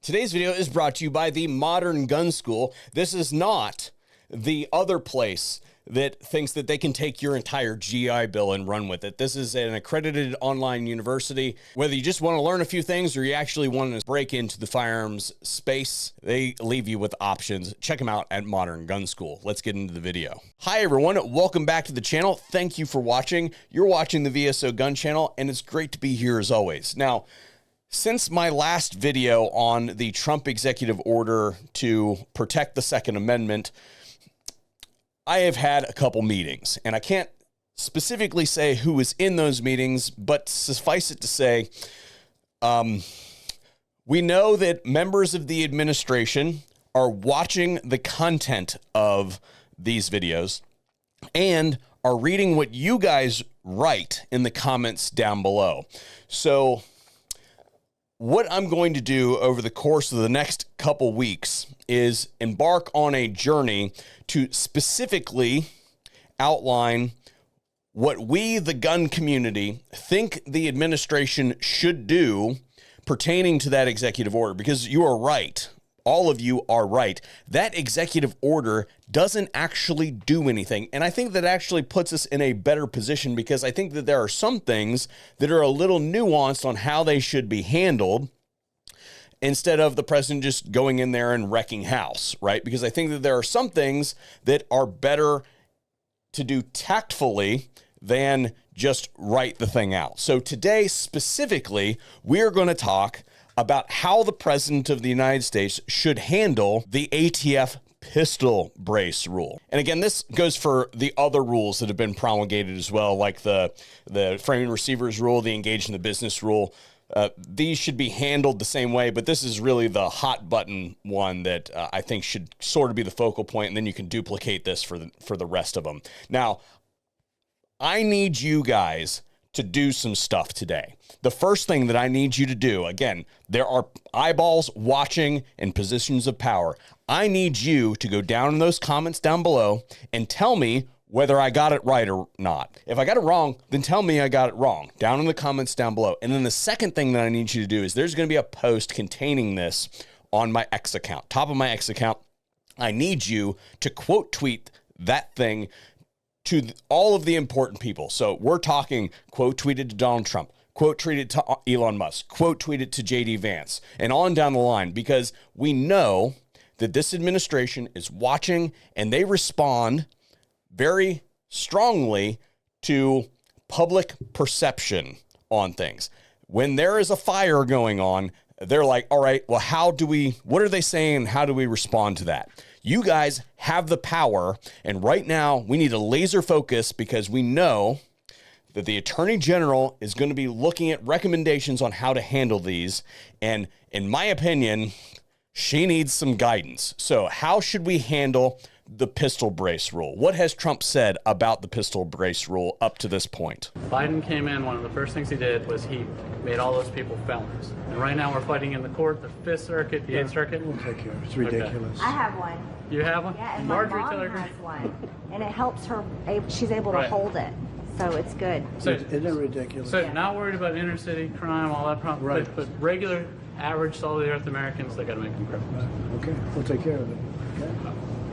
Today's video is brought to you by the Modern Gun School. This is not the other place that thinks that they can take your entire GI Bill and run with it. This is an accredited online university. Whether you just want to learn a few things or you actually want to break into the firearms space, they leave you with options. Check them out at Modern Gun School. Let's get into the video. Hi everyone, welcome back to the channel. Thank you for watching. You're watching the VSO Gun Channel, and it's great to be here as always. Now, since my last video on the Trump executive order to protect the Second Amendment, I have had a couple meetings, and I can't specifically say who was in those meetings, but suffice it to say, we know that members of the administration are watching the content of these videos and are reading what you guys write in the comments down below. So what I'm going to do over the course of the next couple weeks is embark on a journey to specifically outline what we, the gun community, think the administration should do pertaining to that executive order. Because you are right. All of you are right. That executive order doesn't actually do anything. And I think that actually puts us in a better position, because I think that there are some things that are a little nuanced on how they should be handled, instead of the president just going in there and wrecking house, right? Because I think that there are some things that are better to do tactfully than just write the thing out. So today specifically, we're going to talk about how the President of the United States should handle the ATF pistol brace rule. And again, this goes for the other rules that have been promulgated as well, like the framing receivers rule, the engage in the business rule. These should be handled the same way, but this is really the hot button one that I think should sort of be the focal point, and then you can duplicate this for the rest of them. Now, I need you guys to do some stuff today. The first thing that I need you to do, again, there are eyeballs watching in positions of power. I need you to go down in those comments down below and tell me whether I got it right or not. If I got it wrong, then tell me I got it wrong down in the comments down below. And then the second thing that I need you to do is there's going to be a post containing this on my X account, top of my X account. I need you to quote tweet that thing to all of the important people. So we're talking quote tweeted to Donald Trump, quote tweeted to Elon Musk, quote tweeted to JD Vance, and on down the line, because we know that this administration is watching and they respond very strongly to public perception on things. When there is a fire going on, they're like, all right, well, what are they saying? How do we respond to that? You guys have the power, and right now we need a laser focus, because we know that the Attorney General is going to be looking at recommendations on how to handle these, and in my opinion, she needs some guidance. So how should we handle the pistol brace rule? What has Trump said about the pistol brace rule up to this point? Biden came in, one of the first things he did was he made all those people felons. And right now we're fighting in the court, the Fifth Circuit, the Eighth Circuit. We'll take care of it. It's ridiculous. I have one. You have one? Yeah, and my mom has one. And it helps her, she's able to hold it. So it's good. So, isn't it ridiculous? So not worried about inner city crime, all that problem, right. but regular, average, solid-earth Americans, they got to make them criminals. Okay, we'll take care of it. Okay?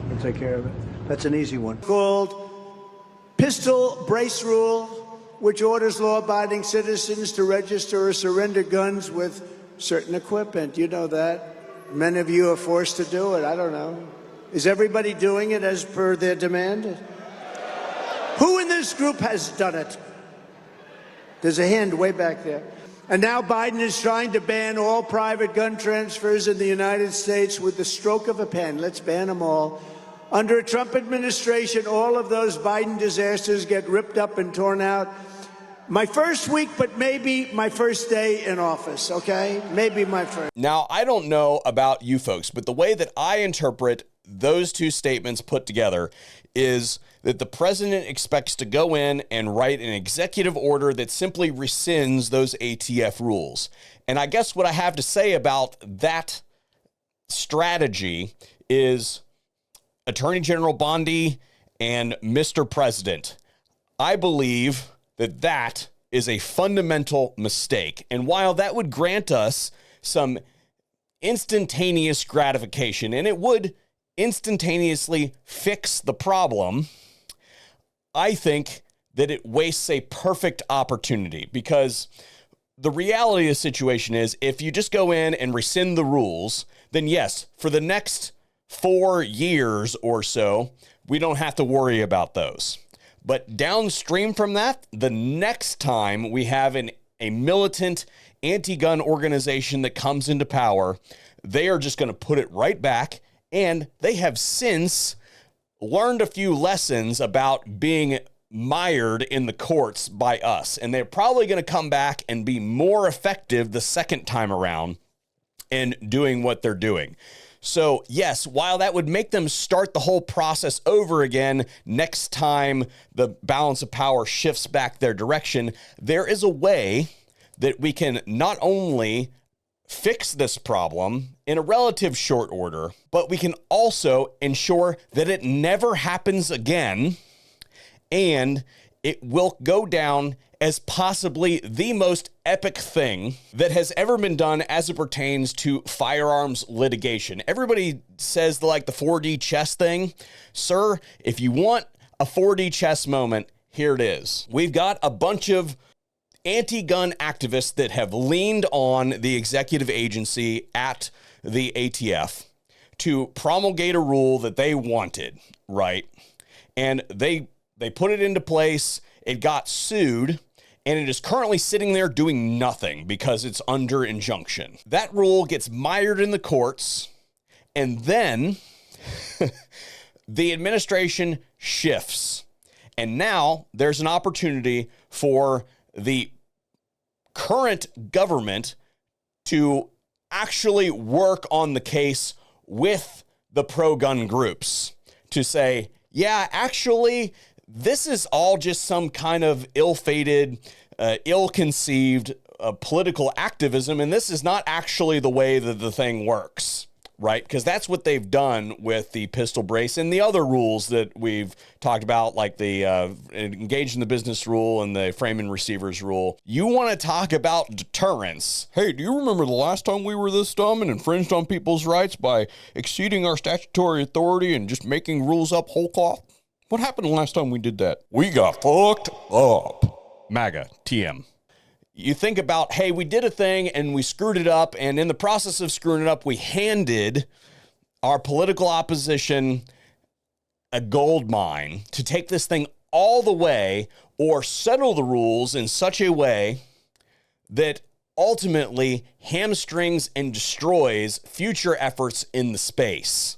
We'll take care of it. That's an easy one. Called Pistol Brace Rule, which orders law-abiding citizens to register or surrender guns with certain equipment. You know that. Many of you are forced to do it. I don't know. Is everybody doing it as per their demand? Who in this group has done it? There's a hand way back there. And now Biden is trying to ban all private gun transfers in the United States with the stroke of a pen. Let's ban them all. Under a Trump administration, all of those Biden disasters get ripped up and torn out. My first week, but maybe my first day in office, okay? Maybe my first. Now, I don't know about you folks, but the way that I interpret those two statements put together is that the president expects to go in and write an executive order that simply rescinds those ATF rules. And I guess what I have to say about that strategy is, Attorney General Bondi and Mr. President, I believe that that is a fundamental mistake. And while that would grant us some instantaneous gratification, and it would instantaneously fix the problem, I think that it wastes a perfect opportunity, because the reality of the situation is if you just go in and rescind the rules, then yes, for the next 4 years or so, we don't have to worry about those. But downstream from that, the next time we have a militant anti-gun organization that comes into power, they are just going to put it right back. And they have since learned a few lessons about being mired in the courts by us. And they're probably going to come back and be more effective the second time around in doing what they're doing. So yes, while that would make them start the whole process over again next time the balance of power shifts back their direction, there is a way that we can not only fix this problem in a relative short order, but we can also ensure that it never happens again, and it will go down as possibly the most epic thing that has ever been done as it pertains to firearms litigation. Everybody says the 4D chess thing. Sir, if you want a 4D chess moment, here it is. We've got a bunch of anti-gun activists that have leaned on the executive agency at the ATF to promulgate a rule that they wanted, right? And they put it into place. It got sued, and it is currently sitting there doing nothing because it's under injunction. That rule gets mired in the courts, and then the administration shifts. And now there's an opportunity for the current government to actually work on the case with the pro-gun groups to say, yeah, actually, this is all just some kind of ill-fated, ill-conceived political activism, and this is not actually the way that the thing works. Right? Because that's what they've done with the pistol brace and the other rules that we've talked about, like the engage in the business rule and the frame and receivers rule. You want to talk about deterrence. Hey, do you remember the last time we were this dumb and infringed on people's rights by exceeding our statutory authority and just making rules up whole cloth? What happened the last time we did that? We got fucked up. MAGA, TM. You think about, hey, we did a thing and we screwed it up, and in the process of screwing it up, we handed our political opposition a gold mine to take this thing all the way or settle the rules in such a way that ultimately hamstrings and destroys future efforts in the space.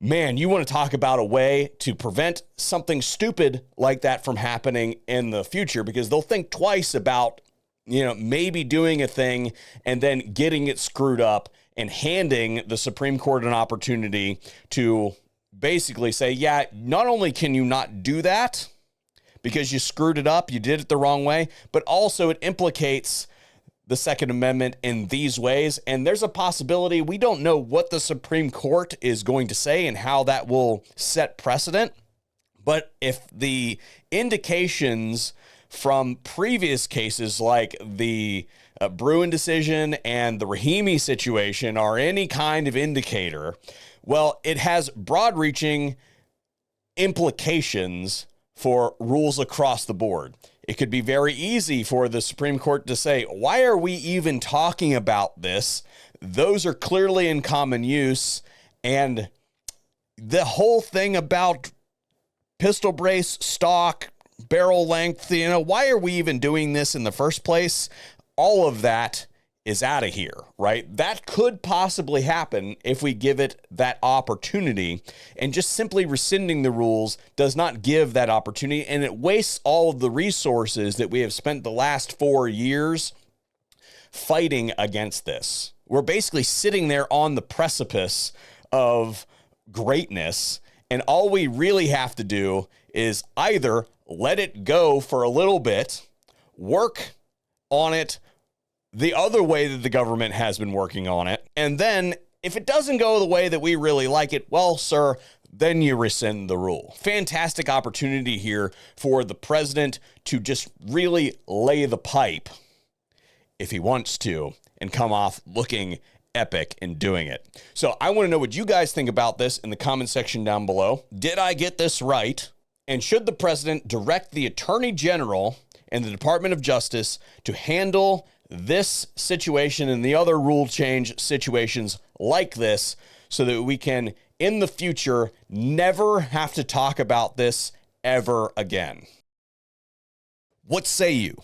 Man, you want to talk about a way to prevent something stupid like that from happening in the future, because they'll think twice about, maybe doing a thing and then getting it screwed up and handing the Supreme Court an opportunity to basically say, yeah, not only can you not do that because you screwed it up, you did it the wrong way, but also it implicates the Second Amendment in these ways. And there's a possibility, we don't know what the Supreme Court is going to say and how that will set precedent. But if the indications from previous cases like the Bruin decision and the Rahimi situation are any kind of indicator, well, it has broad-reaching implications for rules across the board. It could be very easy for the Supreme Court to say, why are we even talking about this? Those are clearly in common use. And the whole thing about pistol brace, stock, barrel length, why are we even doing this in the first place? All of that is out of here, right? That could possibly happen if we give it that opportunity, and just simply rescinding the rules does not give that opportunity, and it wastes all of the resources that we have spent the last 4 years fighting against this. We're basically sitting there on the precipice of greatness, and all we really have to do is either let it go for a little bit, work on it the other way that the government has been working on it, and then if it doesn't go the way that we really like it, well, sir, then you rescind the rule. Fantastic opportunity here for the president to just really lay the pipe, if he wants to, and come off looking epic in doing it. So I want to know what you guys think about this in the comment section down below. Did I get this right? And should the president direct the Attorney General and the Department of Justice to handle this situation and the other rule change situations like this so that we can, in the future, never have to talk about this ever again? What say you?